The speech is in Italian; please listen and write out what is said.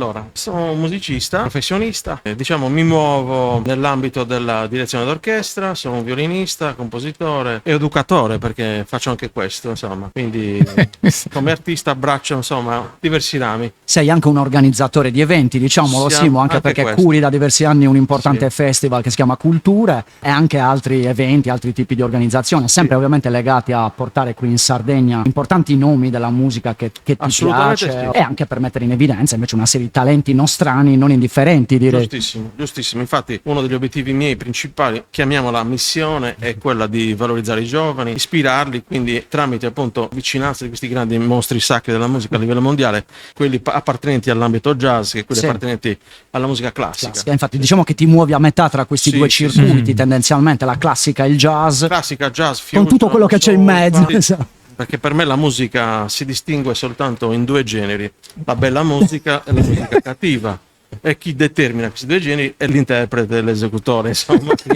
Allora, sono un musicista, professionista, diciamo mi muovo nell'ambito della direzione d'orchestra, sono un violinista, compositore e educatore perché faccio anche questo, insomma, quindi come artista abbraccio, insomma, diversi rami. Sei anche un organizzatore di eventi, diciamolo Simo, anche perché questo. curi da diversi anni un importante Sì. festival che si chiama Culture e anche altri eventi, altri tipi di organizzazione, sempre ovviamente legati a portare qui in Sardegna importanti nomi della musica che ti Assolutamente piace sì. e anche per mettere in evidenza invece una serie di talenti nostrani non indifferenti, direi. Giustissimo, giustissimo. Infatti uno degli obiettivi miei principali, chiamiamola missione, è quella di valorizzare i giovani, ispirarli, quindi tramite appunto vicinanza di questi grandi mostri sacri della musica a livello mondiale, quelli appartenenti all'ambito jazz e quelli Sì. appartenenti alla musica classica. Infatti diciamo che ti muovi a metà tra questi Sì, due sì, circuiti, tendenzialmente la classica e il jazz, Classica, jazz, con fusion, tutto quello che c'è in mezzo. Sì. Perché per me la musica si distingue soltanto in due generi, la bella musica e la musica cattiva. E chi determina questi due generi è l'interprete e l'esecutore, insomma. Quindi